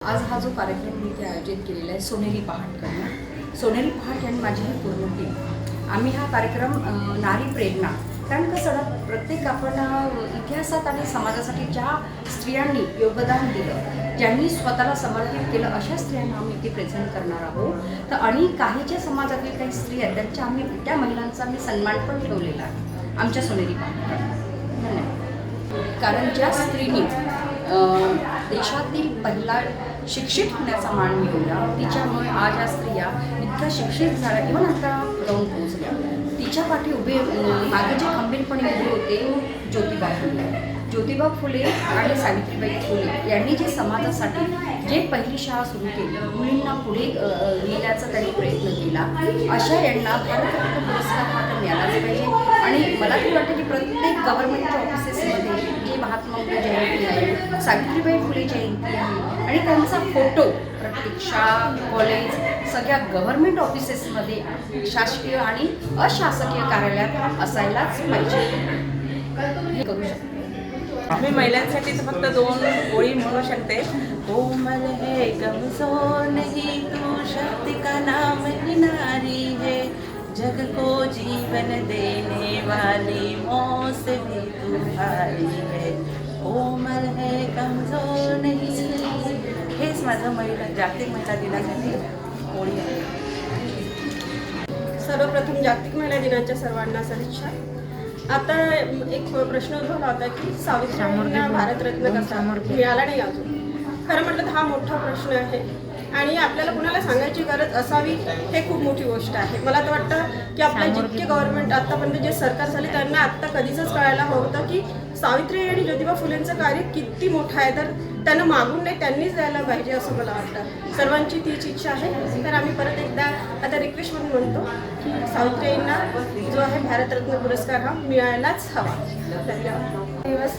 आज हा जो कार्यक्रम मी इथे आयोजित केलेला आहे सोनेरी पहाटकडनं, सोनेरी पहाट आणि माझी ही पूर्ण टीम, आम्ही हा कार्यक्रम नारी प्रेरणा, कारण कसं ना प्रत्येक आपण इतिहासात आणि समाजासाठी ज्या स्त्रियांनी योगदान दिलं, ज्यांनी स्वतःला समर्पित केलं, अशा स्त्रियांना आम्ही इथे प्रेझेंट करणार आहोत. तर आणि काही ज्या समाजातील काही स्त्री आहेत त्यांच्या त्या महिलांचा आम्ही सन्मान पण ठेवलेला आहे आमच्या सोनेरी पहाटकडे. कारण ज्या स्त्रीनी देशातील पहिला शिक्षित होण्याचा मान मिळवला, तिच्यामुळे आज या स्त्रिया इतक्या शिक्षित झाल्या, इव्हन आता जाऊन पोहोचल्या. तिच्या पाठी मागे जे खंबीरपणे उभे होते ज्योतिबा फुले आणि सावित्रीबाई फुले यांनी जे समाजासाठी जे पहिली शाळा सुरू केली, मुलींना पुढे नेण्याचा त्यांनी प्रयत्न केला, अशा यांना भारतरत्न पुरस्कार हा तर मिळालाच पाहिजे. आणि मला तरी वाटतं की प्रत्येक गव्हर्नमेंटच्या ऑफिसेसमध्ये जे महात्मा फुले जयंती आहे, सावित्रीबाई फुले जयंती आहे आणि त्यांचा फोटो प्रत्येक शाळा, कॉलेज, सगळ्या गव्हर्नमेंट ऑफिसेसमध्ये, शासकीय आणि अशासकीय कार्यालयात असायलाच पाहिजे. हे करू शकतो. मी महिलांसाठी फक्त 2 ओळी म्हणू शकते. कोमल है कमजोर नहीं तू, शक्ति का नाम ही नारी है, जग को जीवन देने वाली मौत से भी तू भारी है, कोमल है कमजोर नहीं. हेच माझं जागतिक महिला दिनासाठी ओळी आहे. सर्वप्रथम जागतिक महिला दिनाच्या सर्वांना सदिच्छा. आता एक प्रश्न उद्भवला होता की सावित्रीबाईंना भारतरत्न कसा मिळाला नाही अजून. खरं म्हटलं तर हा मोठा प्रश्न आहे आणि आपल्याला कुणाला सांगायची गरज असावी हे खूप मोठी गोष्ट आहे. मला तर वाटतं की आपल्या जितके गव्हर्नमेंट आत्तापर्यंत जे सरकार झाले त्यांना आत्ता कधीच कळायला हवं होतं की सावित्री आणि ज्योतिबा फुलेंचं कार्य किती मोठं आहे, तर त्यांना मागून नाही त्यांनीच द्यायला पाहिजे असं मला वाटतं. सर्वांची तीच इच्छा आहे. तर आम्ही परत एकदा आता रिक्वेस्ट म्हणून म्हणतो की सावित्रीबाईंना जो आहे भारतरत्न पुरस्कार हा मिळायलाच हवा. धन्यवाद. दिवस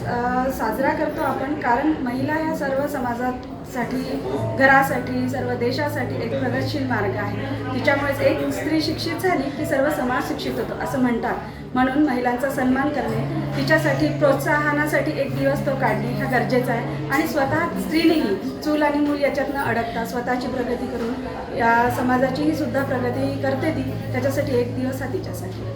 साजरा करतो आपण, कारण महिला या सर्व समाजासाठी, घरासाठी, सर्व देशासाठी एक प्रगतशील मार्ग आहे. तिच्यामुळेच एक स्त्री शिक्षित झाली की सर्व समाज शिक्षित होतो असं म्हणतात. म्हणून महिलांचा सन्मान करणे, तिच्यासाठी प्रोत्साहनासाठी एक दिवस तो काढणे हा गरजेचा आहे. आणि स्वतः स्त्रीनेही चूल आणि मूल याच्यात न अडकता स्वतःची प्रगती करून या समाजाचीही सुद्धा प्रगती करते ती, त्याच्यासाठी एक दिवस हा तिच्यासाठी.